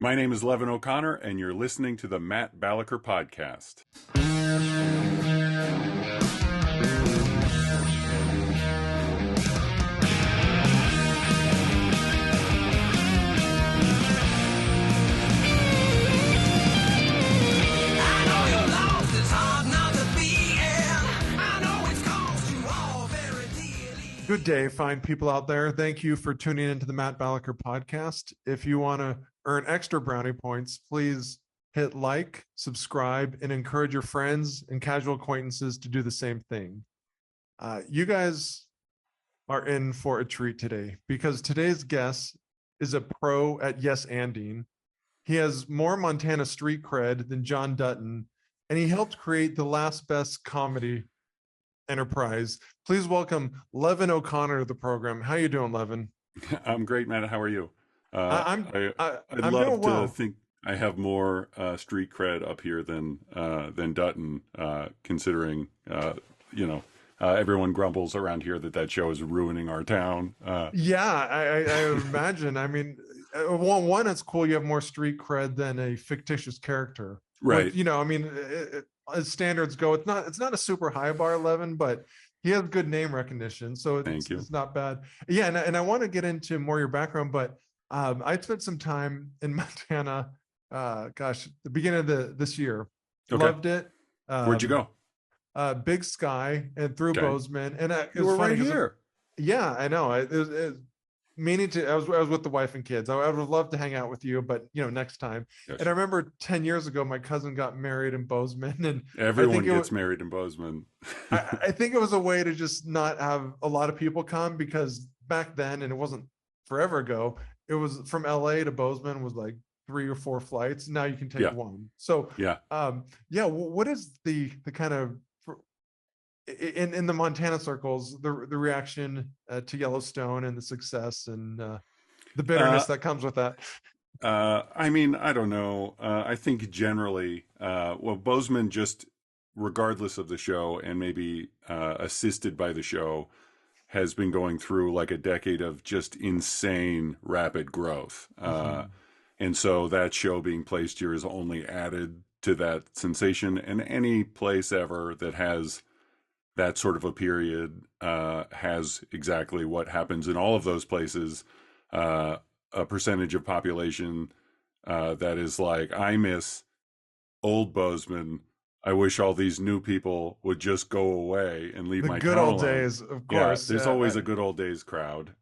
My name is Levin O'Conner, and you're listening to the Matt Balaker Podcast. Good day, fine people out there. Thank you for tuning into the Matt Balaker Podcast. If you want to earn extra brownie points, please hit like, subscribe, and encourage your friends and casual acquaintances to do the same thing. You guys are in for a treat today because today's guest is a pro at yes anding. He has more Montana street cred than John Dutton, and he helped create the last best comedy enterprise. Please welcome Levin O'Conner to the program. How you doing, Levin? I'm great, Matt. How are you? I'm I'd love to think I have more street cred up here than Dutton, considering everyone grumbles around here that show is ruining our town. I would imagine. I mean, one, it's cool you have more street cred than a fictitious character, right? As standards go, it's not a super high bar 11, but he has good name recognition, so it's not bad. Yeah, and I want to get into more your background, but I spent some time in Montana. The beginning of this year, okay. Loved it. Where'd you go? Big Sky and through Bozeman, and it you was were funny right here. Yeah, I know. It was meaning to. I was with the wife and kids. I would love to hang out with you, but next time. Yes. And I remember 10 years ago, my cousin got married in Bozeman, and everyone gets married in Bozeman. I think it was a way to just not have a lot of people come, because back then, and it wasn't forever ago, it was from LA to Bozeman was like 3 or 4 flights. Now you can take one. So what is the kind of in the Montana circles, the reaction to Yellowstone and the success and the bitterness that comes with that? I don't know. I think generally, Bozeman, just regardless of the show and maybe assisted by the show, has been going through like a decade of just insane rapid growth. And so that show being placed here is only added to that sensation. And any place ever that has that sort of a period has exactly what happens in all of those places, a percentage of population that is like, I miss old Bozeman. I wish all these new people would just go away and leave my town alone. The good old days, of course. Yeah, there's always a good old days crowd.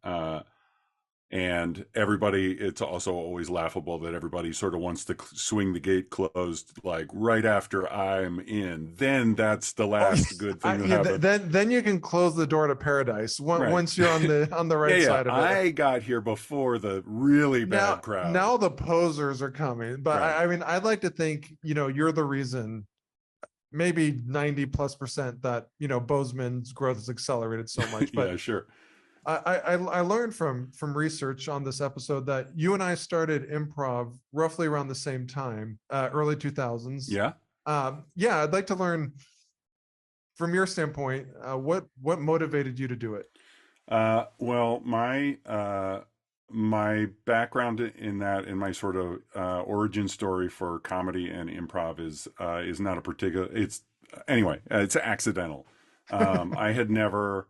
And everybody, it's also always laughable that everybody sort of wants to swing the gate closed, like right after I'm in. Then that's the last good thing to happen. Then you can close the door to paradise once you're on the right side of it. I got here before the really bad crowd. Now the posers are coming, but right. I'd like to think you're the reason. Maybe 90+% that Bozeman's growth has accelerated so much. But yeah, sure. I learned from research on this episode that you and I started improv roughly around the same time, early 2000s. Yeah. I'd like to learn from your standpoint, what motivated you to do it? Well, my background in that, and my sort of origin story for comedy and improv is not a particular. It's accidental. I had never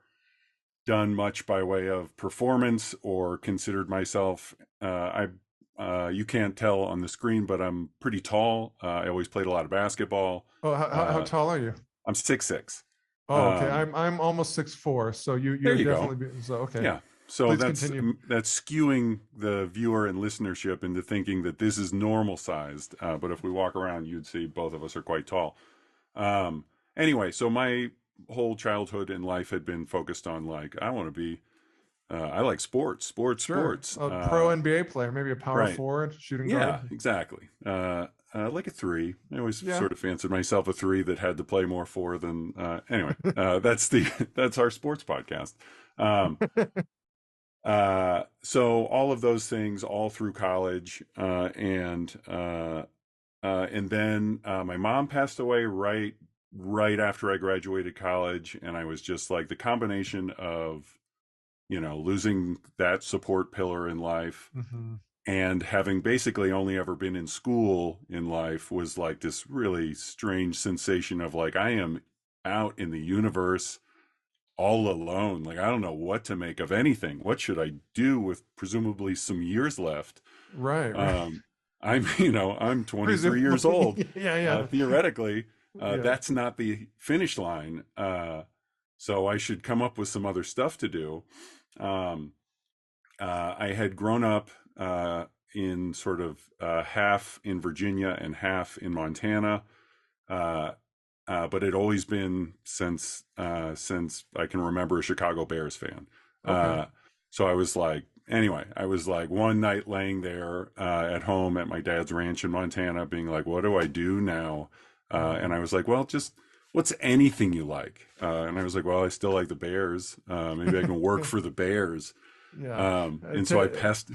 done much by way of performance or considered myself. You can't tell on the screen, but I'm pretty tall. I always played a lot of basketball. Oh, how tall are you? I'm 6'6". Oh, okay. I'm almost 6'4", so you're definitely okay. Yeah. So Please that's continue. that's skewing the viewer and listenership into thinking that this is normal sized. But if we walk around, you'd see both of us are quite tall. Anyway, so my whole childhood and life had been focused on like, I want to be, I like sports. Sure. Sports. A pro NBA player, maybe a power forward, shooting guard. Yeah, exactly. Like a 3. I always sort of fancied myself a 3 that had to play more 4 than, anyway, that's our sports podcast. So all of those things all through college, and then my mom passed away right after I graduated college, and I was just like, the combination of losing that support pillar in life, and having basically only ever been in school in life was like this really strange sensation of like, I am out in the universe all alone. Like, I don't know what to make of anything. What should I do with presumably some years left? Right. Right. Um, I'm 23 years old. Presumably. Yeah. Yeah. Theoretically, Yeah. that's not the finish line. So I should come up with some other stuff to do. Um, I had grown up in sort of half in Virginia and half in Montana, uh, but it always been since I can remember a Chicago Bears fan. Okay. Uh, so I was like one night laying there at home at my dad's ranch in Montana, being like, "What do I do now?" And I was like, "Well, just what's anything you like?" And I was like, "Well, I still like the Bears. Maybe I can work for the Bears." Yeah. And so I passed.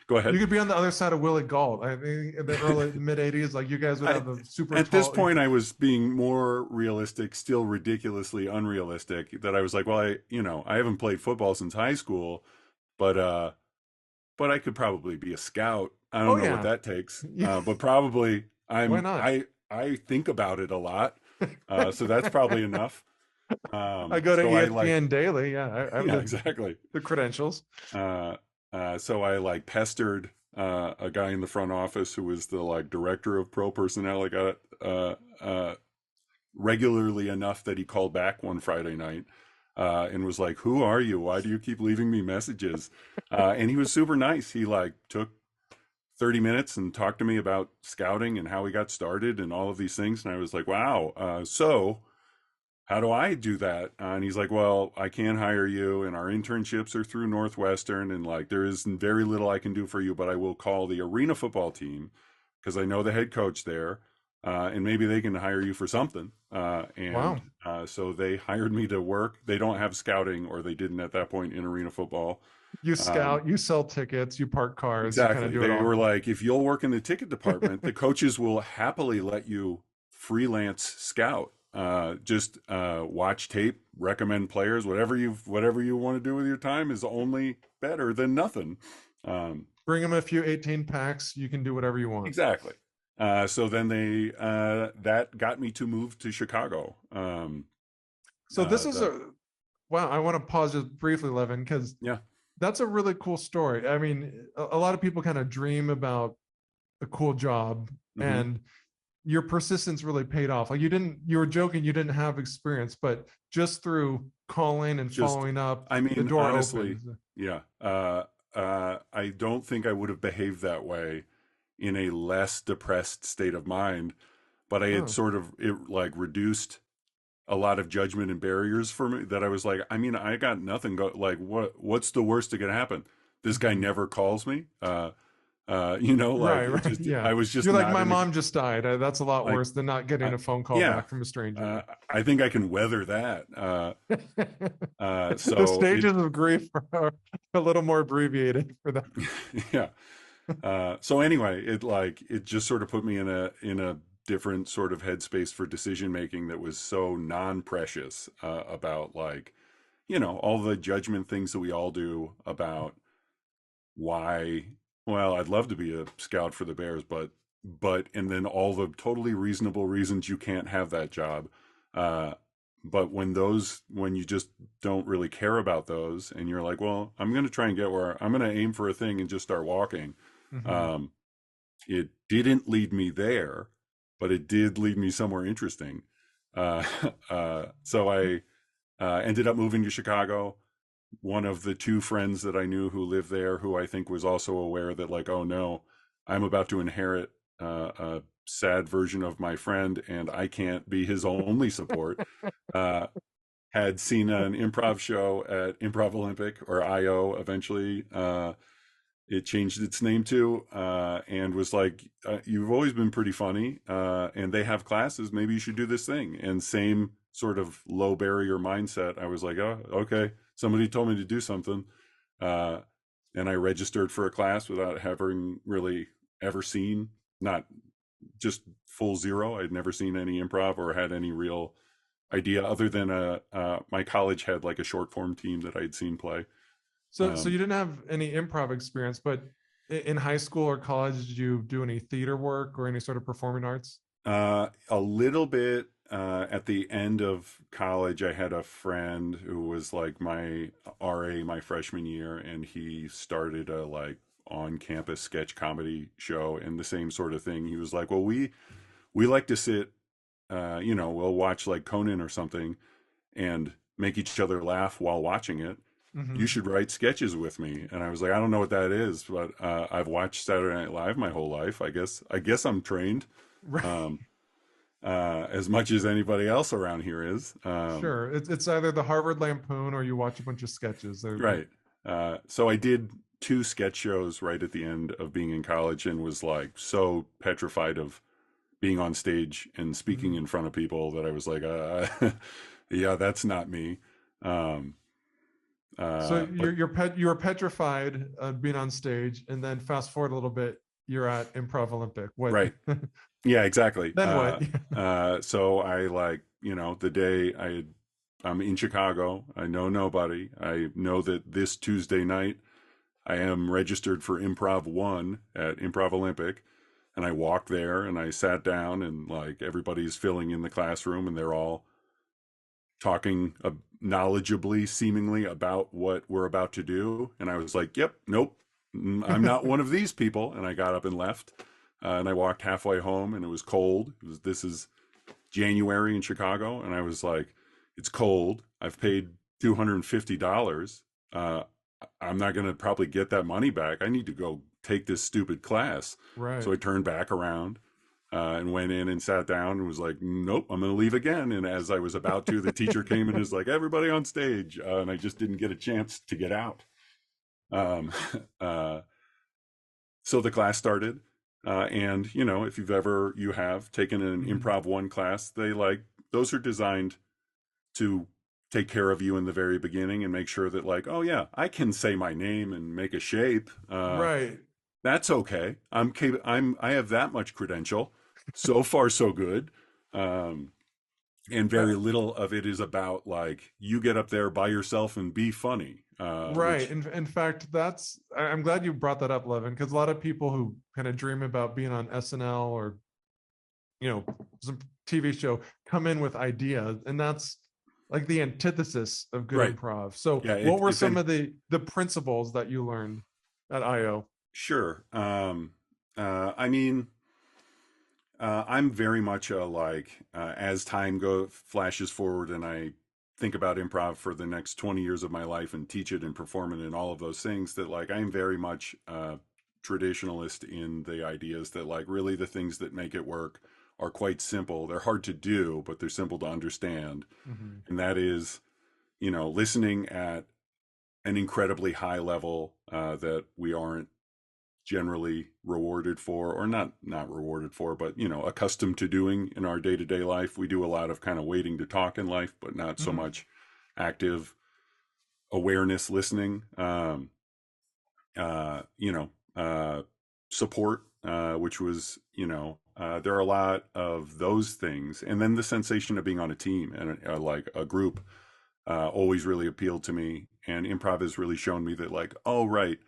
Go You ahead. could be on the other side of Willie Gault. I think in the early mid '80s, like you guys would I, have the super at this tall. point, I was being more realistic, still ridiculously unrealistic. That I was like, well, I haven't played football since high school, but but I could probably be a scout. I Oh don't know what yeah. that takes, Yeah. but probably Why not? I think about it a lot, so that's probably enough. I go to So I like, ESPN daily. Yeah, I have yeah, exactly. the credentials. Uh, so I like pestered a guy in the front office who was the like director of pro personnel. I got regularly enough that he called back one Friday night and was like, "Who are you? Why do you keep leaving me messages?" And he was super nice. He like took 30 minutes and talked to me about scouting and how he got started and all of these things. And I was like, "Wow, so." How do I do that? And he's like, well, I can't hire you, and our internships are through Northwestern, and like there is very little I can do for you, but I will call the arena football team because I know the head coach there, and maybe they can hire you for something. And Wow. so they hired me to work. They don't have scouting, or they didn't at that point in arena football. You Um, scout, you sell tickets, you park cars, you kind of exactly. do it They all. were like, if you'll work in the ticket department, the coaches will happily let you freelance scout. Just watch tape, recommend players, whatever you want to do with your time is only better than nothing. Um, Bring them a few 18 packs. You can do whatever you want. exactly. So then they that got me to move to Chicago. So this is The a wow. I want to pause just briefly, Levin, because Yeah. that's a really cool story. I mean, a lot of people kind of dream about a cool job, Hmm. and your persistence really paid off. Like you were joking, you didn't have experience, but just through calling and Just, following up, I the mean, door honestly, opens. yeah. I don't think I would have behaved that way in a less depressed state of mind, but I had Oh, sort of it like reduced a lot of judgment and barriers for me that I was like, I mean, I got nothing like what's the worst that can happen? This guy mhm. never calls me. Like Right, it right, just yeah. I was just You're like, not my in a mom just died. That's a lot like worse than not getting I a phone call yeah. back from a stranger. I think I can weather that. The So it stages of grief are a little more abbreviated for that. yeah. So anyway, it just sort of put me in a different sort of headspace for decision making that was so non-precious about like, all the judgment things that we all do about why, well, I'd love to be a scout for the Bears, but and then all the totally reasonable reasons you can't have that job. Uh, but when you just don't really care about those and you're like, well, I'm going to try and get where I'm going to aim for a thing and just start walking. Mhm. Um, it didn't lead me there, but it did lead me somewhere interesting. Uh, so I ended up moving to Chicago. One of the two friends that I knew who lived there, who I think was also aware that, like, oh no, I'm about to inherit a sad version of my friend and I can't be his only support, uh, had seen an improv show at Improv Olympic, or IO eventually. It changed its name to, and was like, you've always been pretty funny, and they have classes. Maybe you should do this thing. And same sort of low barrier mindset. I was like, oh, okay. Somebody told me to do something. Uh, and I registered for a class without having really ever seen, not just full zero. I'd never seen any improv or had any real idea other than my college had like a short form team that I'd seen play. So Um, you didn't have any improv experience, but in high school or college, did you do any theater work or any sort of performing arts? A little bit. At the end of college, I had a friend who was like my RA my freshman year, and he started a like on-campus sketch comedy show, and the same sort of thing. He was like, "Well, we like to sit, we'll watch like Conan or something, and make each other laugh while watching it. You Hmm. should write sketches with me." And I was like, "I don't know what that is, but I've watched Saturday Night Live my whole life. I guess I'm trained." Right. Um, as much as anybody else around here is. Sure. It's either the Harvard Lampoon or you watch a bunch of sketches. Right. So I did two sketch shows right at the end of being in college and was like so petrified of being on stage and speaking Mhm. in front of people that I was like, yeah, that's not me. Um, So but you're petrified being on stage, and then fast forward a little bit, you're at Improv Olympic. What? right. Yeah, exactly. Then what? So I like, the day I'm in Chicago, I know nobody. I know that this Tuesday night I am registered for Improv 1 at Improv Olympic. And I walked there and I sat down and like everybody's filling in the classroom and they're all talking knowledgeably, seemingly about what we're about to do. And I was like, yep, nope, I'm not one of these people. And I got up and left. And I walked halfway home and it was cold. This is January in Chicago. And I was like, it's cold. I've paid $250. Uh, I'm not going to probably get that money back. I need to go take this stupid class. Right. So I turned back around and went in and sat down and was like, nope, I'm going to leave again. And as I was about to, the teacher came and was like, everybody on stage. And I just didn't get a chance to get out. Um, uh, so the class started. And, if you have taken an Mhm. Improv 1 class, those are designed to take care of you in the very beginning and make sure that like, oh yeah, I can say my name and make a shape. Right. That's okay. I have that much credential. So far, so good. Um, and Uh, very little of it is about like you get up there by yourself and be funny. right. Which In fact, I'm glad you brought that up, Levin, because a lot of people who kind of dream about being on SNL or some TV show come in with ideas, and that's like the antithesis of good right, improv. So, yeah. what were If some any, of the principles that you learned at IO? sure. I mean, I'm very much a like as time go flashes forward and I think about improv for the next 20 years of my life and teach it and perform it and all of those things that like I'm very much traditionalist in the ideas that like really the things that make it work are quite simple. They're hard to do, but they're simple to understand. Mhm. And that is, listening at an incredibly high level that we aren't generally rewarded for or not rewarded for but accustomed to doing in our day-to-day life. We do a lot of kind of waiting to talk in life but not so Mhm. much active awareness listening. Uh you know Support, which was there are a lot of those things, and then the sensation of being on a team and like a group always really appealed to me, and improv has really shown me that like, oh right,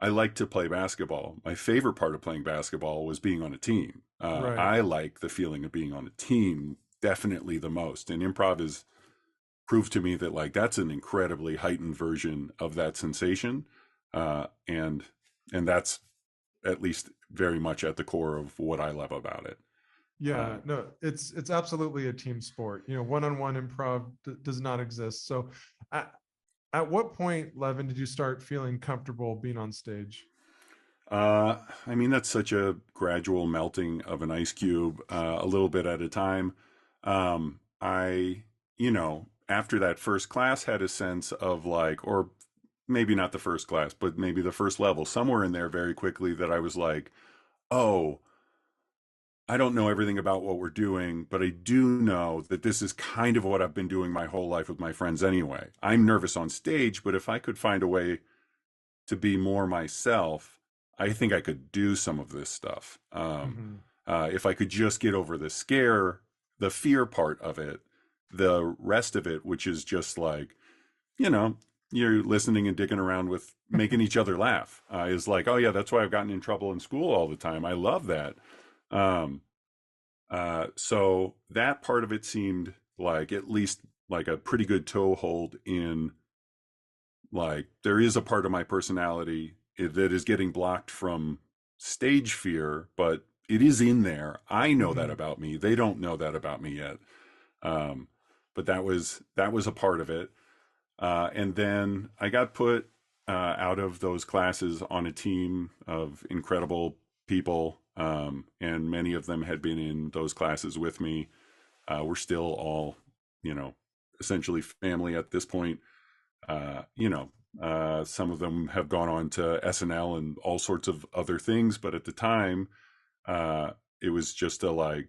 I like to play basketball. My favorite part of playing basketball was being on a team. Right. I like the feeling of being on a team definitely the most. And improv has proved to me that like that's an incredibly heightened version of that sensation. And that's at least very much at the core of what I love about it. Yeah, Uh, no, it's absolutely a team sport. One-on-one improv does not exist. So, at, at what point, Levin, did you start feeling comfortable being on stage? I mean, that's such a gradual melting of an ice cube, a little bit at a time. I, after that first class, had a sense of like, or maybe not the first class, but maybe the first level, somewhere in there very quickly that I was like, oh, I don't know everything about what we're doing, but I do know that this is kind of what I've been doing my whole life with my friends anyway. I'm nervous on stage, but if I could find a way to be more myself, I think I could do some of this stuff. Hmm. If I could just get over the fear part of it, the rest of it, which is just like, you know, you're listening and digging around with making each other laugh. Is like, oh yeah, that's why I've gotten in trouble in school all the time. I love that. Um, so that part of it seemed like at least like a pretty good toehold in like there is a part of my personality that is getting blocked from stage fear, but it is in there. I know that about me. They don't know that about me yet. Um, but that was a part of it. And then I got put out of those classes on a team of incredible people, and many of them had been in those classes with me. We're still all, essentially family at this point. Some of them have gone on to SNL and all sorts of other things, but at the time, it was just a like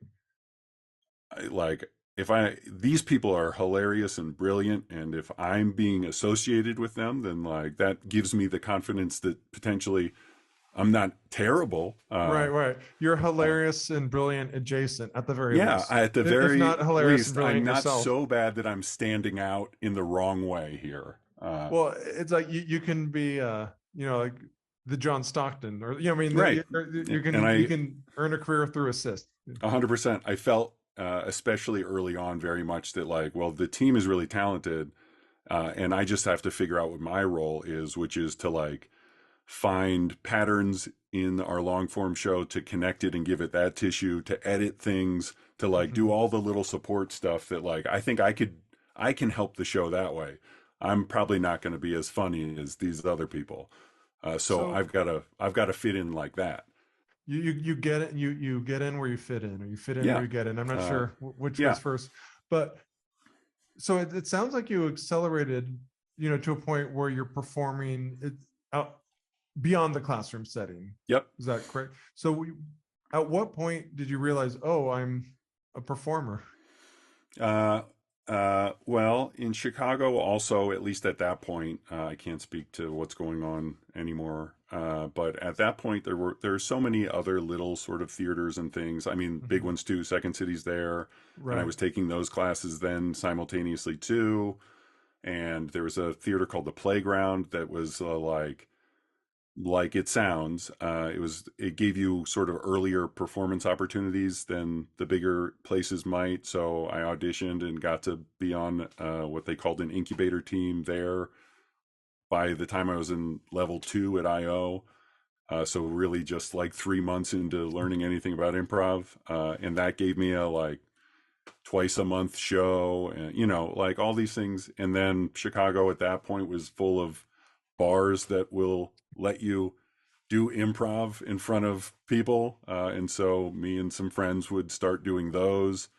if these people are hilarious and brilliant, and if I'm being associated with them, then like that gives me the confidence that potentially I'm not terrible. Right. You're hilarious and brilliant adjacent at the very Yeah, least. at the If very not hilarious and least, I'm brilliant not yourself. so bad that I'm standing out in the wrong way here. Well, it's like you can be, like the John Stockton, or Right. you And you can earn a career through assist. 100%. I felt, especially early on, very much that like, well, the team is really talented, and I just have to figure out what my role is, which is to like find patterns in our long form show, to connect it and give it that tissue, to edit things, to like do all the little support stuff that like I think I can help the show that way. I'm probably not going to be as funny as these other people, so So I've got to fit in like that. you get it, you get in where you fit in, or you fit in where Yeah, you get in. I'm not uh, sure which yeah, was first, but so it sounds like you accelerated, to a point where you're performing it out beyond the classroom setting. yep. Is that correct? So at what point did you realize, oh, I'm a performer? Uh, well, in Chicago, also, at least at that point, I can't speak to what's going on anymore. But at that point, there are so many other little sort of theaters and things. I mean, big ones too. Second City's there, and I Right. was taking those classes then simultaneously too. And there was a theater called the Playground that was like it sounds. It gave you sort of earlier performance opportunities than the bigger places might. So I auditioned and got to be on what they called an incubator team there by the time I was in level 2 at IO. So really just like 3 months into learning anything about improv, and that gave me a like twice a month show, and like all these things. And then Chicago at that point was full of bars that will let you do improv in front of people, and so me and some friends would start doing those,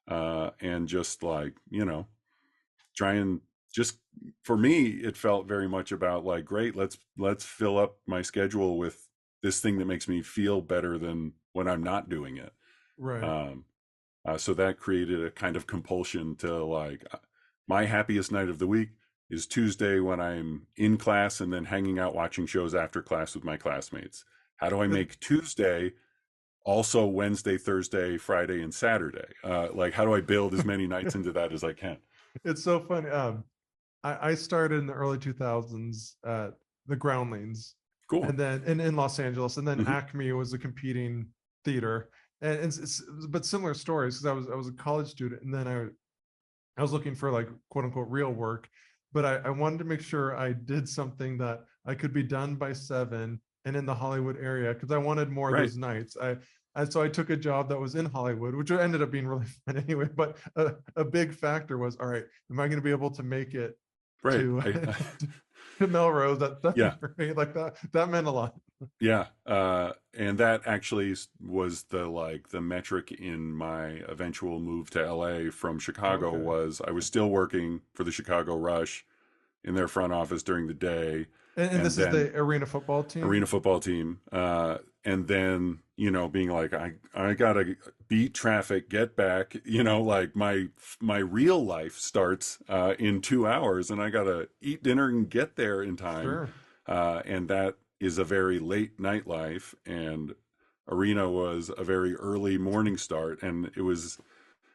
and just like try and just for me it felt very much about like, great, let's fill up my schedule with this thing that makes me feel better than when I'm not doing it. Right. So that created a kind of compulsion to like, my happiest night of the week is Tuesday when I'm in class and then hanging out watching shows after class with my classmates. How do I make Tuesday also Wednesday, Thursday, Friday, and Saturday? Like, how do I build as many nights into that as I can? It's so funny. I started in the early 2000s at the Groundlings, Cool. and then in Los Angeles, and then Hmm. Acme was a competing theater, and but similar stories, because I was a college student, and then I was looking for like quote unquote real work, but I wanted to make sure I did something that I could be done by 7 and in the Hollywood area, because I wanted more of Right. those nights. So I took a job that was in Hollywood, which ended up being really fun anyway. But a big factor was, all right, am I going to be able to make it Right. to to Melrose at Yeah. 7 like that meant a lot. Yeah. And that actually was the metric in my eventual move to LA from Chicago. Okay. Was I was still working for the Chicago Rush in their front office during the day, And and this is then the arena football team. arena football team, and then being like, I gotta beat traffic, get back, like my real life starts in 2 hours, and I gotta eat dinner and get there in time, Sure. and that is a very late night life, and arena was a very early morning start, and it was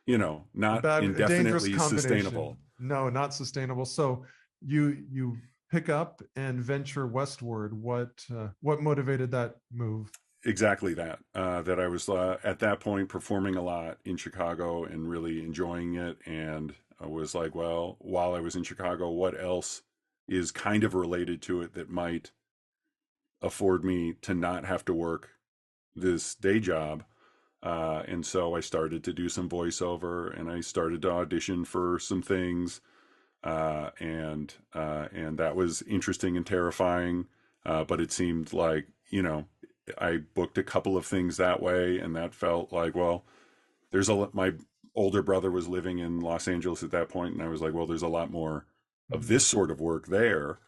not Bad, a dangerous indefinitely combination. sustainable. No, not sustainable. So you pick up and venture westward? What motivated that move? Exactly that. That I was at that point performing a lot in Chicago and really enjoying it. And I was like, well, while I was in Chicago, what else is kind of related to it that might afford me to not have to work this day job? And so I started to do some voiceover, and I started to audition for some things, and that was interesting and terrifying. But it seemed like, I booked a couple of things that way, and that felt like, well, my older brother was living in Los Angeles at that point, and I was like, well, there's a lot more of Mhm. this sort of work there.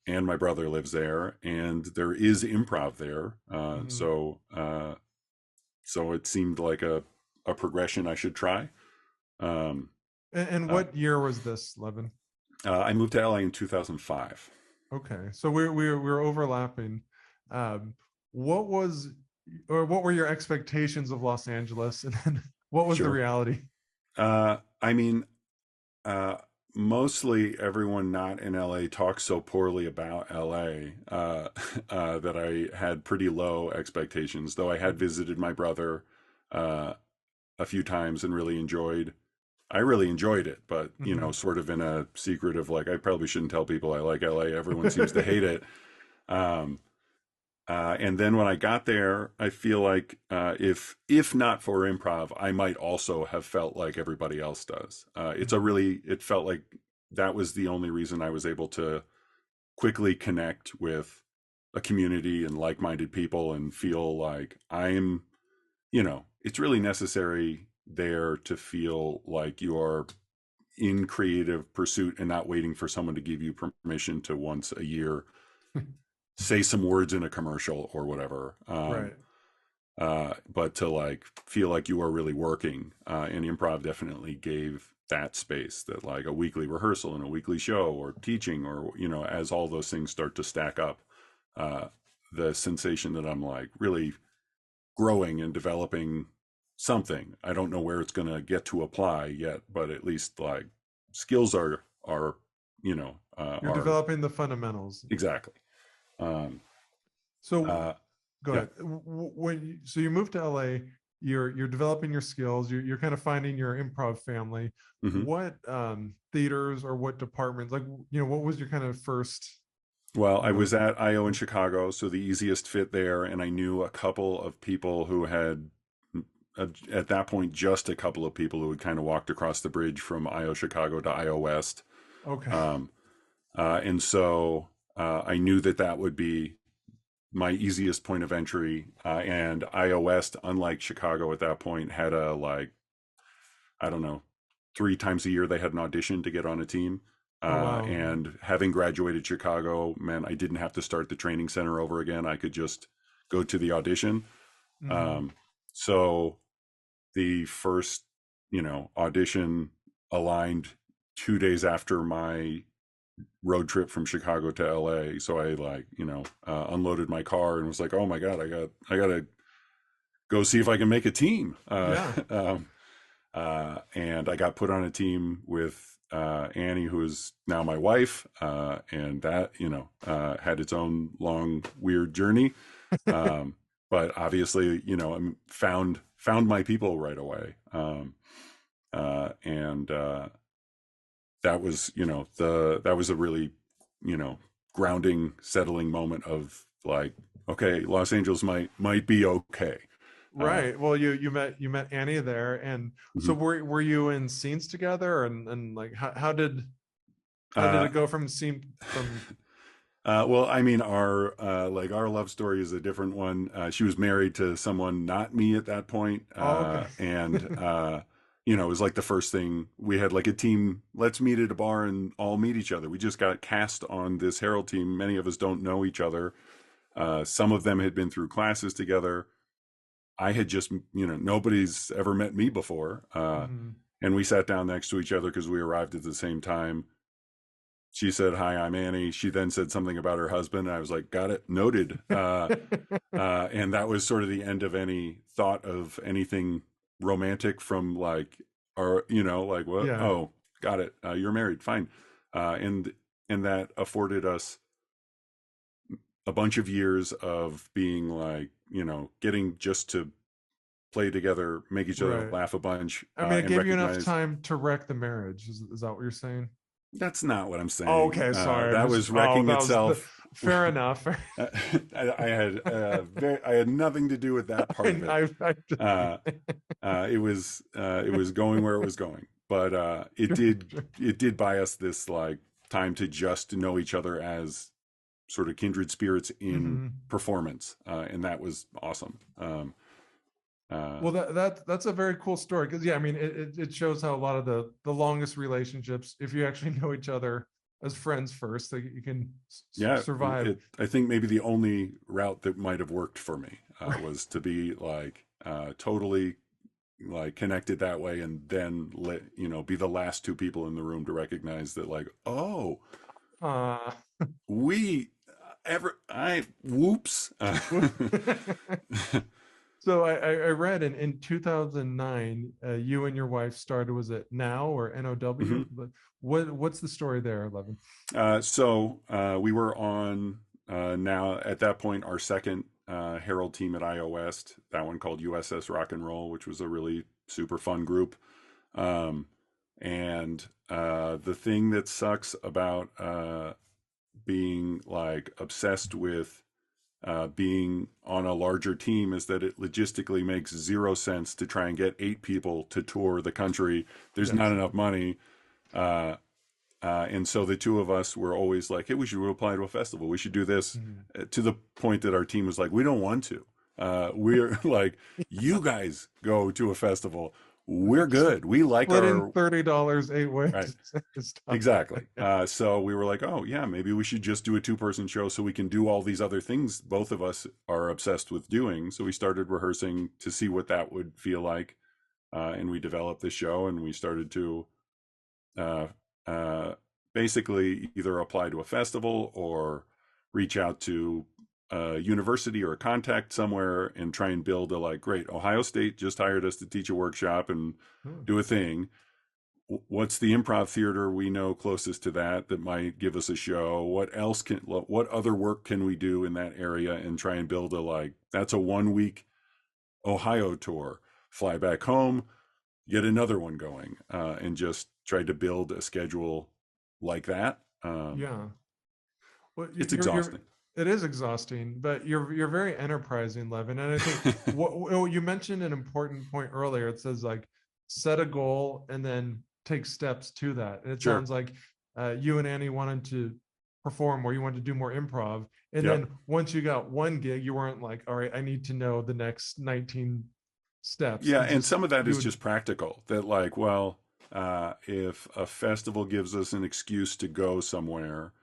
And my brother lives there, and there is improv there. Mhm. So it seemed like a progression I should try. Um, And uh, what year was this, Levin? I moved to LA in 2005. Okay, so we're overlapping. Um, what was what were your expectations of Los Angeles, and then what was the Sure. reality? I mean, uh, mostly everyone not in LA talks so poorly about LA that I had pretty low expectations, though I had visited my brother uh, a few times and I really enjoyed it, but Mhm. sort of in a secret of like, I probably shouldn't tell people I like LA. Everyone seems to hate it. Um, and then when I got there, I feel like if not for improv, I might also have felt like everybody else does. Mhm. It felt like that was the only reason I was able to quickly connect with a community and like-minded people and feel like it's really necessary there to feel like you are in creative pursuit and not waiting for someone to give you permission to once a year say some words in a commercial or whatever. Right. But to like feel like you are really working, and improv definitely gave that space, that like a weekly rehearsal and a weekly show or teaching, or as all those things start to stack up, uh, the sensation that I'm like really growing and developing something. I don't know where it's going to get to apply yet, but at least like skills You're are developing the fundamentals. exactly. Um, So uh, go yeah. ahead. So you move to LA, you're developing your skills, you're kind of finding your improv family. hmm What theaters or what departments, like, what was your kind of first, Well, you I know, was at IO in Chicago, so the easiest fit there, and I knew a couple of people who had, at that point, just a couple of people who had kind of walked across the bridge from IO Chicago to IO West. okay. Um, and so I knew that that would be my easiest point of entry. And IO West, unlike Chicago at that point, had I don't know, 3 times a year they had an audition to get on a team. Oh wow. And having graduated Chicago meant I didn't have to start the training center over again. I could just go to the audition. Mhm. Um, so the first, audition aligned 2 days after my road trip from Chicago to LA. So I unloaded my car and was like, oh my God, I got to go see if I can make a team. Yeah. And I got put on a team with Annie, who is now my wife, and that had its own long weird journey. Um, but obviously, found my people right away, and that was that was a really you know grounding, settling moment of like, okay, Los Angeles might be okay. Uh, Right. Well, you met Annie there, and so mhm. were you in scenes together, and like how did uh, it go from scene from well, I mean, our love story is a different one. She was married to someone not me at that point, oh okay. and it was like the first thing we had, like a team. Let's meet at a bar and all meet each other. We just got cast on this Herald team. Many of us don't know each other. Some of them had been through classes together. I had just, nobody's ever met me before, Mhm. and we sat down next to each other because we arrived at the same time. She said, "Hi, I'm Annie." She then said something about her husband. And I was like, "Got it, noted." And that was sort of the end of any thought of anything romantic from like, or like what? Yeah. Oh, got it. You're married, fine. And and that afforded us a bunch of years of being like, getting just to play together, make each other Right. laugh a bunch, I mean, it and gave you enough recognize. time to wreck the marriage. Is that what you're saying? That's not what I'm Oh, saying. okay, sorry. That was Oh, wrecking that was itself. fair enough. I had nothing to do with that part of it. I just, Uh, it was going where it was going, but it did buy us this like time to just know each other as sort of kindred spirits in Mhm. performance, and that was awesome. Well, that's a very cool story because yeah, I mean, it shows how a lot of the longest relationships, if you actually know each other as friends first, that you can Yeah, survive. I think maybe the only route that might have worked for me was to be like totally like connected that way, and then be the last two people in the room to recognize that like, oh, Uh, we ever I whoops. so I read in 2009, you and your wife started, was it NOW or NOW? Mhm. But what's the story there, Levin? We were on now at that point our second Herald team at IO West, that one called USS Rock and Roll, which was a really super fun group. Um, and the thing that sucks about being like obsessed with being on a larger team is that it logistically makes zero sense to try and get 8 people to tour the country. There's not Yes. enough money. Uh, and so the two of us were always like, hey, we should apply to a festival. We should do this, Mhm. to the point that our team was like, we don't want to. We're like, you guys go to a festival. We're good. We like Splitting our, $30 right. eight ways is tough. Exactly. So we were like, oh, yeah, maybe we should just do a 2-person show so we can do all these other things both of us are obsessed with doing. So we started rehearsing to see what that would feel like. And we developed the show, and we started to uh, uh, basically either apply to a festival or reach out to a university or a contact somewhere and try and build a like, great, Ohio State just hired us to teach a workshop and Hmm. do a thing. What's the improv theater we know closest to that might give us a show? What other work can we do in that area, and try and build a like, that's a 1 week Ohio tour, fly back home, get another one going, and just tried to build a schedule like that. Yeah. Well, It's you're exhausting. it is exhausting, but you're very enterprising, Levin. And I think what you mentioned an important point earlier. It says like set a goal and then take steps to that. And it Sure. sounds like you and Annie wanted to perform, or you wanted to do more improv. And Yep. then once you got one gig, you weren't like, all right, I need to know the next 19 steps. Yeah, It and just some of that you is would. just practical. That like, well, if a festival gives us an excuse to go somewhere,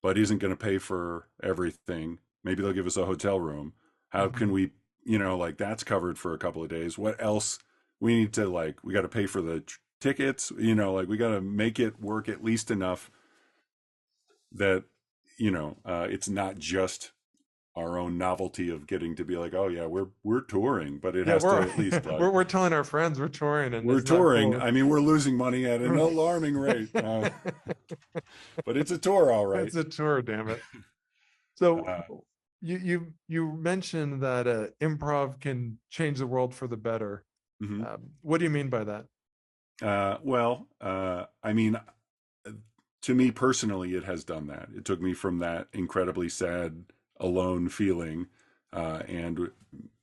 but isn't going to pay for everything, maybe they'll give us a hotel room. How can Mhm. we, like that's covered for a couple of days. What else we need to like? We got to pay for the tickets. Like we got to make it work at least enough that it's not just our own novelty of getting to be like, oh yeah, we're touring, but it Yeah, has to we're at least like, we're telling our friends we're touring, and we're it's not touring. cool. I mean, we're losing money at an alarming rate, but it's a tour, all right. It's a tour, damn it. So Uh, you mentioned that improv can change the world for the better. mhm. What do you mean by that? I mean, to me personally, it has done that. It took me from that incredibly sad, alone feeling, and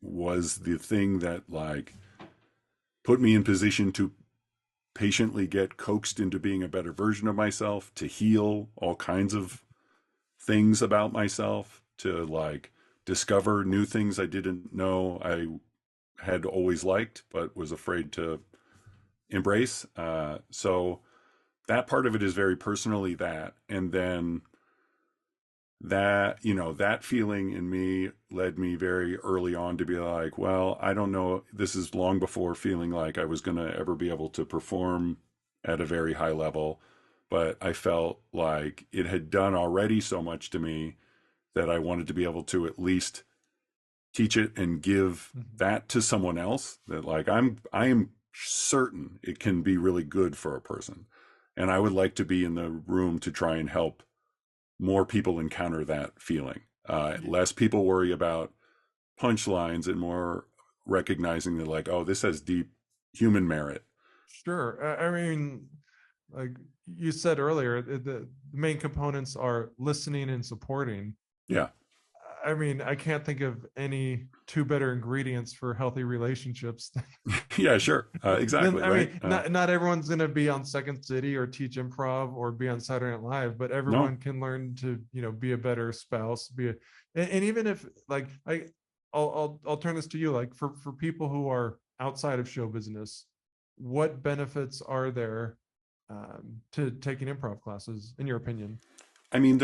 was the thing that like put me in position to patiently get coaxed into being a better version of myself, to heal all kinds of things about myself, to like discover new things I didn't know I had always liked but was afraid to embrace. So that part of it is very personally that. And then that feeling in me led me very early on to be like, well, I don't know. This is long before feeling like I was going to ever be able to perform at a very high level. But I felt like it had done already so much to me that I wanted to be able to at least teach it and give Mhm. that to someone else, that like I am certain it can be really good for a person. And I would like to be in the room to try and help more people encounter that feeling. Less people worry about punchlines and more recognizing that, like, oh, this has deep human merit. Sure. I mean, like you said earlier, the main components are listening and supporting. Yeah. I mean, I can't think of any two better ingredients for healthy relationships. Yeah, sure. Exactly. I Right. mean, not everyone's going to be on Second City or teach improv or be on Saturday Night Live, but No. everyone can learn to, be a better spouse. And even if like I'll turn this to you. Like for people who are outside of show business, what benefits are there to taking improv classes, in your opinion? I mean,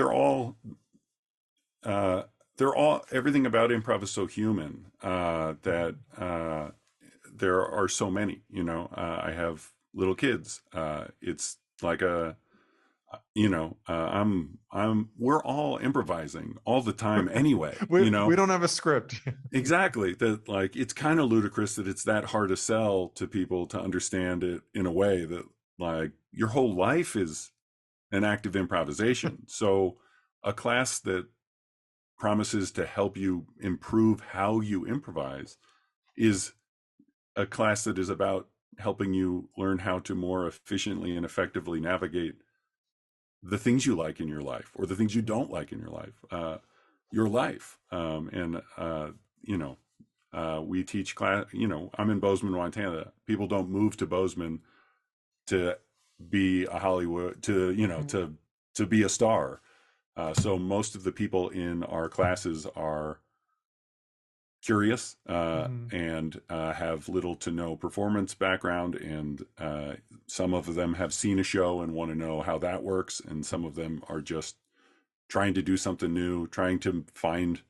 uh, they're all, everything about improv is so human that there are so many, I have little kids. It's like we're all improvising all the time anyway, We don't have a script. Exactly. That, like, it's kind of ludicrous that it's that hard to sell to people to understand it in a way that, like, your whole life is an act of improvisation. So a class that promises to help you improve how you improvise is a class that is about helping you learn how to more efficiently and effectively navigate the things you like in your life or the things you don't like in your life. We teach class, I'm in Bozeman, Montana. People don't move to Bozeman to be a Hollywood, to be a star. So most of the people in our classes are curious and have little to no performance background, and some of them have seen a show and want to know how that works, and some of them are just trying to do something new, trying to find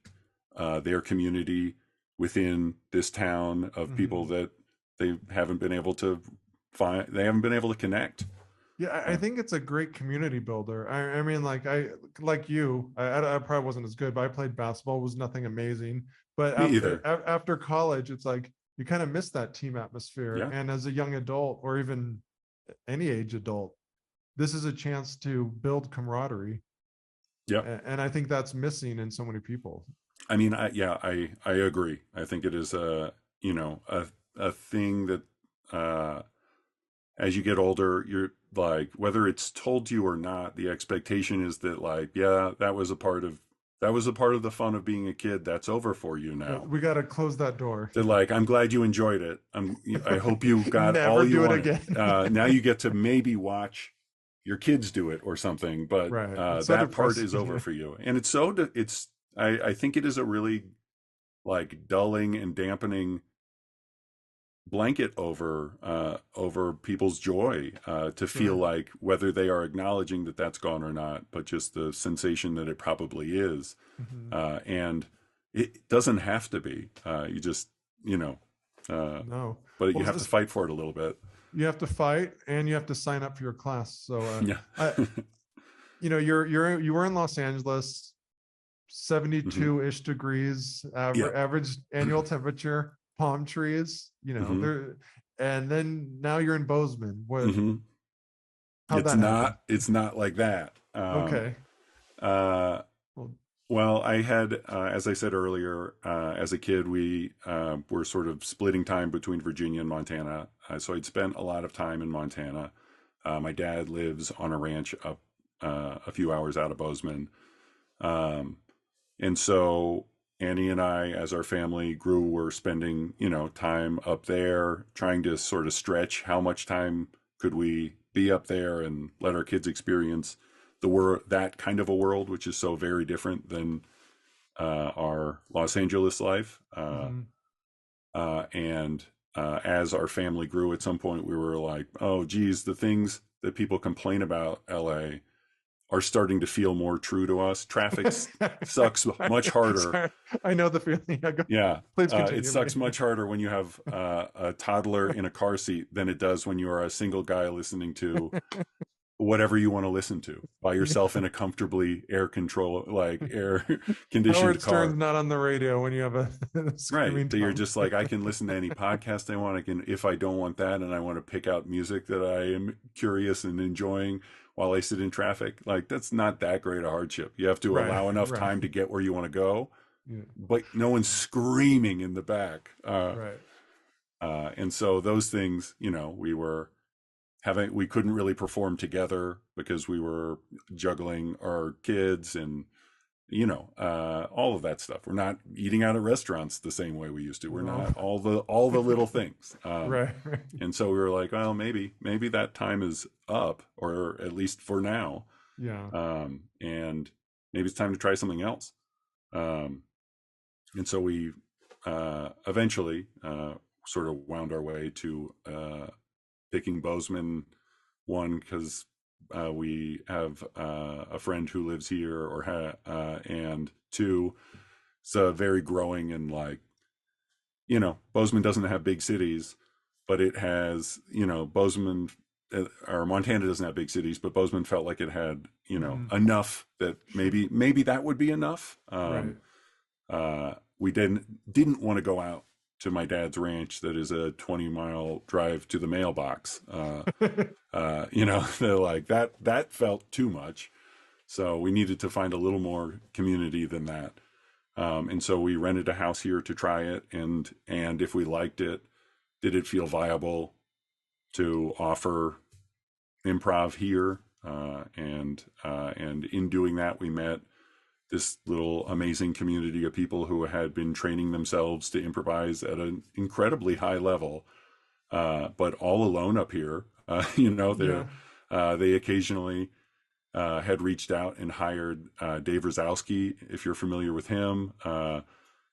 their community within this town of people that they haven't been able to find, they haven't been able to connect. Yeah, I think it's a great community builder. I mean, like you, I probably wasn't as good, but I played basketball, was nothing amazing. But Me either. after college, it's like you kind of miss that team atmosphere. Yeah. And as a young adult, or even any age adult, this is a chance to build camaraderie. Yeah. And I think that's missing in so many people. I mean, I agree. I think it is a thing that as you get older, you're like, whether it's told to you or not, the expectation is that, like, yeah, that was a part of the fun of being a kid. That's over for you now. We got to close that door. They're like, I'm glad you enjoyed it. I hope you got Never all you do it wanted. again. Now you get to maybe watch your kids do it or something, but Right. So that part is depressing. over for you. And it's I think it is a really, like, dulling and dampening blanket over people's joy to feel like, whether they are acknowledging that that's gone or not, but just the sensation that it probably is. And it doesn't have to be. You just, No. but you have to fight for it a little bit. You have to fight, and you have to sign up for your class. So Yeah. you were in Los Angeles, 72-ish degrees, average annual temperature, palm trees, there, and then now you're in Bozeman. What? How'd that happen? It's not like that. Okay. Well, I had, as I said earlier, as a kid, we were sort of splitting time between Virginia and Montana. So I'd spent a lot of time in Montana. My dad lives on a ranch up a few hours out of Bozeman. And so Annie and I, as our family grew, were spending, time up there, trying to sort of stretch how much time could we be up there and let our kids experience that kind of a world, which is so very different than our Los Angeles life. And as our family grew, at some point we were like, oh, geez, the things that people complain about LA are starting to feel more true to us. Traffic sucks much harder. Sorry. I know the feeling. Yeah. Please continue. It sucks much harder when you have a toddler in a car seat than it does when you are a single guy listening to whatever you want to listen to by yourself in a comfortably air conditioned Howard car. Stern's not on the radio when you have a Right. screaming So you're Tom. just like, I can listen to any podcast I want. I can, if I don't want that and I want to pick out music that I am curious and enjoying while I sit in traffic, like that's not that great a hardship. You have to Right, allow enough right. time to get where you want to go, Yeah, but no one's screaming in the back. right. And so those things, we couldn't really perform together because we were juggling our kids and, all of that stuff. We're not eating out at restaurants the same way we used to. We're No. not all the little things. Right. And so we were like, well, maybe that time is up, or at least for now. Yeah. And maybe it's time to try something else. And so we eventually sort of wound our way to picking Bozeman, one, because we have a friend who lives here, and two, it's a very growing and Bozeman doesn't have big cities, but it has, Bozeman or Montana doesn't have big cities, but Bozeman felt like it had, enough that maybe that would be enough. Right. We didn't want to go out to my dad's ranch that is a 20-mile drive to the mailbox. They're like that felt too much. So we needed to find a little more community than that. And so we rented a house here to try it. And if we liked it, did it feel viable to offer improv here? And in doing that, we met this little amazing community of people who had been training themselves to improvise at an incredibly high level, but all alone up here. They occasionally had reached out and hired Dave Rosowski, if you're familiar with him.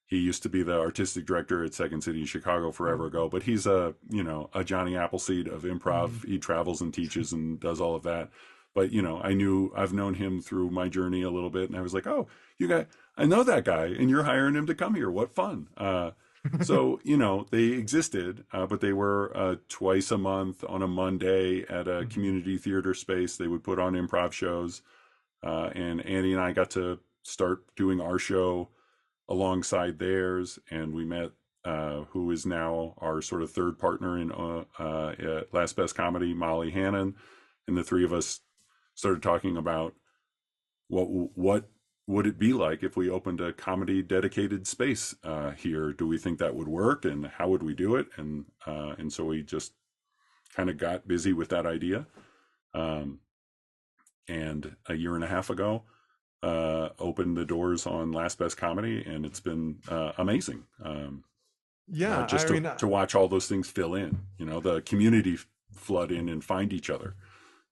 He used to be the artistic director at Second City in Chicago forever ago, but he's a Johnny Appleseed of improv. Mm-hmm. He travels and teaches and does all of that. But, I've known him through my journey a little bit, and I was like, oh, I know that guy, and you're hiring him to come here. What fun. So, they existed, but they were twice a month on a Monday at a community theater space. They would put on improv shows, and Andy and I got to start doing our show alongside theirs, and we met who is now our sort of third partner in Last Best Comedy, Molly Hannon, and the three of us started talking about what would it be like if we opened a comedy dedicated space here? Do we think that would work, and how would we do it? And so we just kind of got busy with that idea. And a year and a half ago, opened the doors on Last Best Comedy, and it's been amazing. To watch all those things fill in, the community flood in and find each other.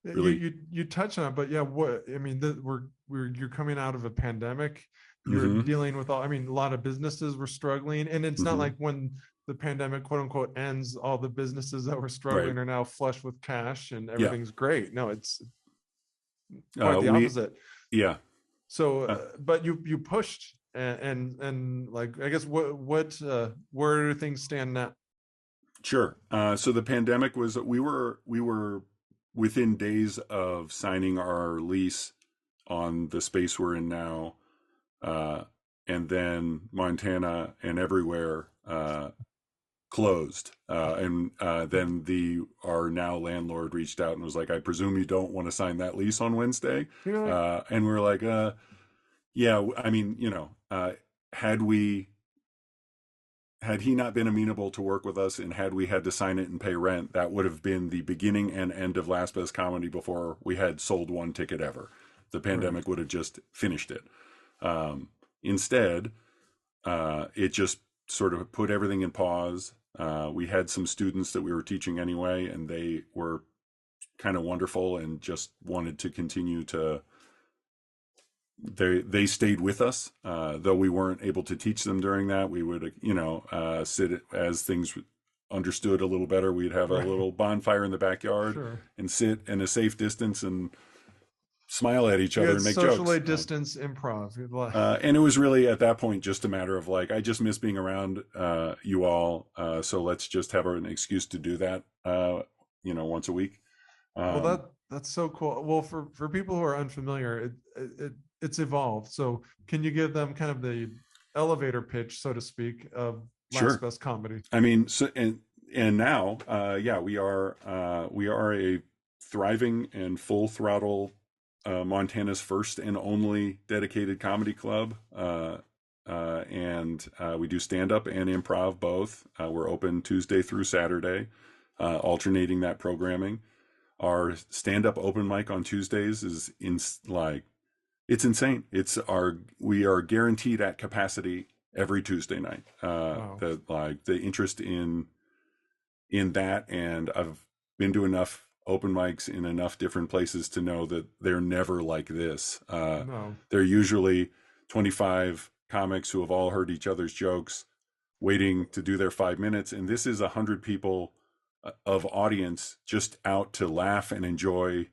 Really, you touch on it, but yeah, you're coming out of a pandemic. You're mm-hmm. dealing with a lot of businesses were struggling, and it's mm-hmm. not like when the pandemic, quote unquote, ends, all the businesses that were struggling are now flush with cash and everything's great. No, it's quite the opposite. Yeah. So, but you pushed and like, I guess where do things stand now? Sure. So the pandemic we were within days of signing our lease on the space we're in now, and then Montana and everywhere closed, and then our now landlord reached out and was like, I presume you don't want to sign that lease on Wednesday. And we're like, yeah, had he not been amenable to work with us, and had we had to sign it and pay rent, that would have been the beginning and end of Last Best Comedy before we had sold one ticket ever. The pandemic would have just finished it. Instead, it just sort of put everything in pause. We had some students that we were teaching anyway, and they were kind of wonderful and just wanted to continue to. They stayed with us, though we weren't able to teach them during that. We would, sit as things understood a little better. We'd have a little bonfire in the backyard and sit in a safe distance and smile at each other and make jokes. Socially distance improv. And it was really at that point just a matter of like, I just miss being around you all. So let's just have an excuse to do that, once a week. That's so cool. Well, for people who are unfamiliar, it's evolved. So can you give them kind of the elevator pitch, so to speak, of Last Sure. Best Comedy? I mean, so and now, yeah, we are a thriving and full throttle Montana's first and only dedicated comedy club. And we do stand up and improv both. We're open Tuesday through Saturday, alternating that programming. Our stand up open mic on Tuesdays is like it's insane. We are guaranteed at capacity every Tuesday night. Wow. The interest in that, and I've been to enough open mics in enough different places to know that they're never like this. No. They're usually 25 comics who have all heard each other's jokes, waiting to do their 5 minutes, and this is 100 people of audience just out to laugh and enjoy.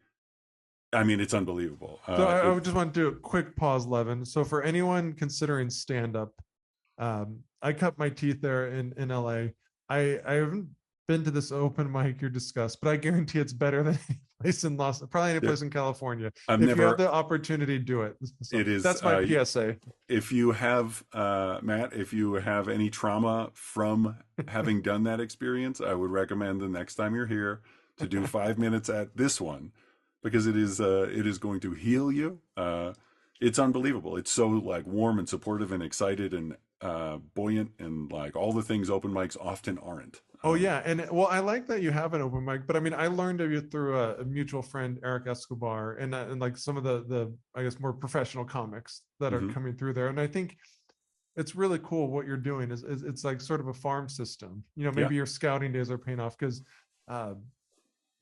I mean, it's unbelievable. So I would just want to do a quick pause, Levin. So for anyone considering stand up, I cut my teeth there in LA. I haven't been to this open mic you discussed, but I guarantee it's better than any place in probably any place in California. I've If you have never. the opportunity, do it. So It is. that's my PSA. If you have, Matt, if you have any trauma from having done that experience, I would recommend the next time you're here to do 5 minutes at this one, because it is going to heal you. It's unbelievable. It's so like warm and supportive and excited and buoyant and like all the things open mics often aren't. Oh yeah, and well, I like that you have an open mic, but I mean, I learned of you through a mutual friend, Eric Escobar, and like some of the I guess more professional comics that are Mhm. coming through there, and I think it's really cool what you're doing. Is it's like sort of a farm system. You know, Yeah, maybe your scouting days are paying off because, uh,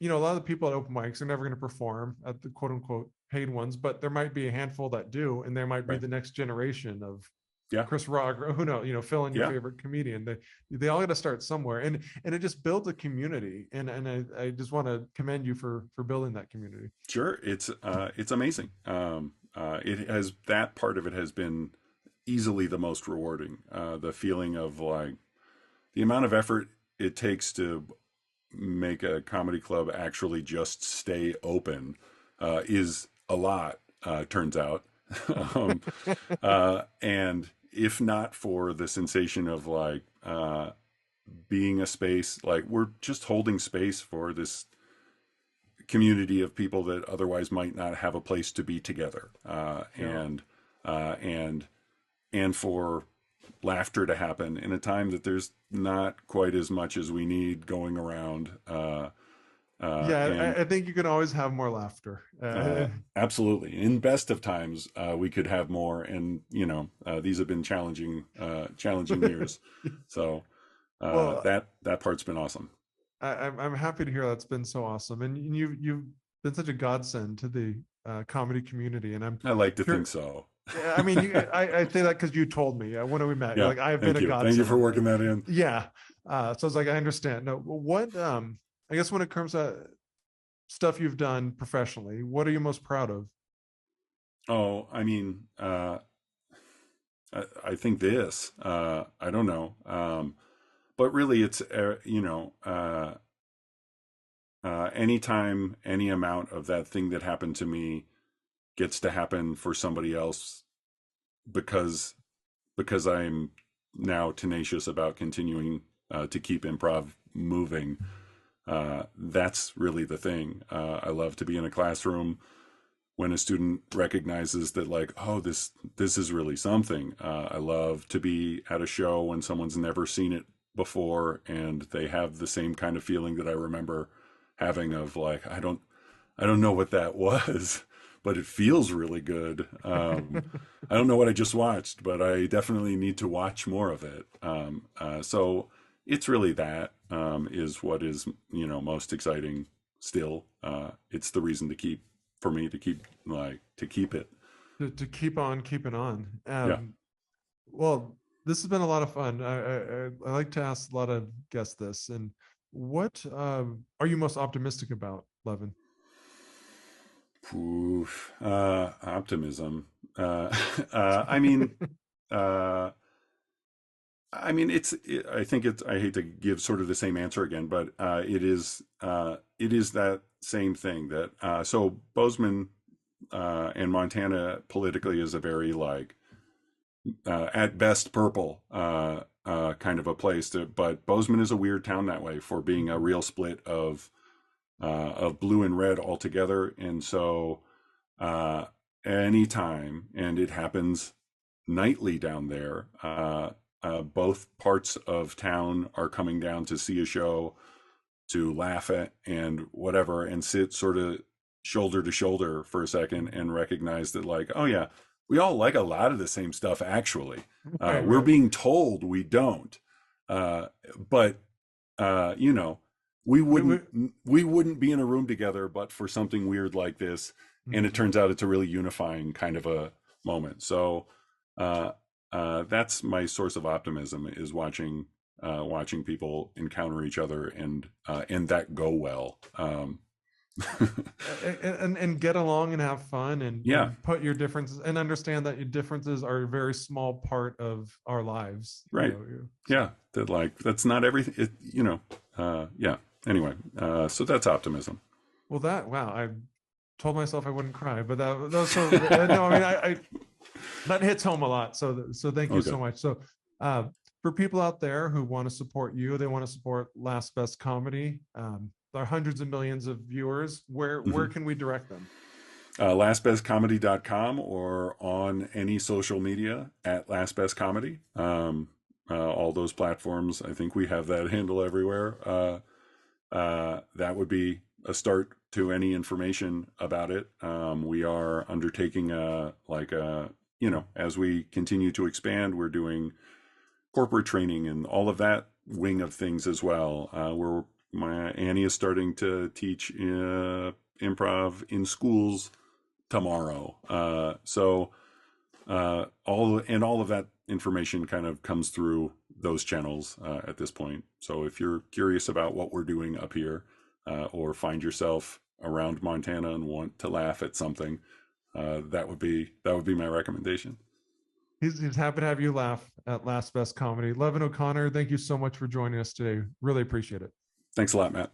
you know, a lot of the people at open mics are never going to perform at the quote unquote paid ones, but there might be a handful that do, and there might be right. the next generation of Yeah, Chris Rock, or who knows, you know, fill in your yeah. favorite comedian. They all got to start somewhere, and it just builds a community. And I just want to commend you for building that community. Sure. It's amazing. It has that part of it has been easily the most rewarding. The feeling of like the amount of effort it takes to make a comedy club actually just stay open is a lot, turns out. um, and if not for the sensation of like being a space, like we're just holding space for this community of people that otherwise might not have a place to be together, Yeah. uh, and and for laughter to happen in a time that there's not quite as much as we need going around. Yeah, And I think you can always have more laughter. Absolutely, in best of times, we could have more. And these have been challenging years. So Well, that part's been awesome. I'm happy to hear that's been so awesome, and you've been such a godsend to the comedy community, and I'm I like to think here. so. I mean, I say that because you told me when we met. You're Yeah, like, I've been thank a you. Thank you for godsend. working that in. Yeah. So it's like I understand. No, what I guess when it comes to stuff you've done professionally, what are you most proud of? Oh, I mean, I think this. I don't know, but really, it's anytime any amount of that thing that happened to me gets to happen for somebody else, because I'm now tenacious about continuing to keep improv moving. That's really the thing. I love to be in a classroom when a student recognizes that, like, oh, this is really something. I love to be at a show when someone's never seen it before and they have the same kind of feeling that I remember having of like, I don't know what that was, but it feels really good. I don't know what I just watched, but I definitely need to watch more of it. So it's really that is what is most exciting still. It's the reason to keep for me to keep to keep it. To keep on keeping on. Yeah. Well, this has been a lot of fun. I like to ask a lot of guests this. And what are you most optimistic about, Levin? Oof, optimism. I mean, uh, I mean, I think I hate to give sort of the same answer again, but it is that same thing that, so Bozeman, and Montana politically is a very like, at best purple, kind of a place but Bozeman is a weird town that way for being a real split of blue and red altogether. And so, anytime, and it happens nightly down there, both parts of town are coming down to see a show, to laugh at and whatever, and sit sort of shoulder to shoulder for a second and recognize that, like, oh yeah, we all like a lot of the same stuff actually. We're being told we don't, but you know, we wouldn't be in a room together but for something weird like this. And it turns out it's a really unifying kind of a moment. So that's my source of optimism, is watching people encounter each other and that go well. and get along and have fun and, yeah, and put your differences and understand that your differences are a very small part of our lives. Right. Yeah. That, like, that's not everything, yeah. Anyway, so that's optimism. Well, wow. I told myself I wouldn't cry, but that was so, no, I mean, I that hits home a lot. So thank you so much. So, for people out there who want to support you, they want to support Last Best Comedy. There are hundreds of millions of viewers. Where can we direct them? lastbestcomedy.com, or on any social media at Last Best Comedy. All those platforms, I think we have that handle everywhere. That would be a start to any information about it. We are undertaking as we continue to expand, we're doing corporate training and all of that wing of things as well. Annie is starting to teach improv in schools tomorrow. So all of that information kind of comes through those channels at this point. So if you're curious about what we're doing up here, or find yourself around Montana and want to laugh at something, that would be my recommendation. He's happy to have you laugh at Last Best Comedy. Levin O'Conner, thank you so much for joining us today. Really appreciate it. Thanks a lot, Matt.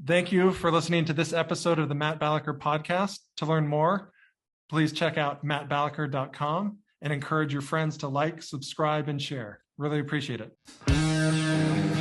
Thank you for listening to this episode of the Matt Balaker Podcast. To learn more, please check out mattbalaker.com and encourage your friends to like, subscribe, and share. Really appreciate it.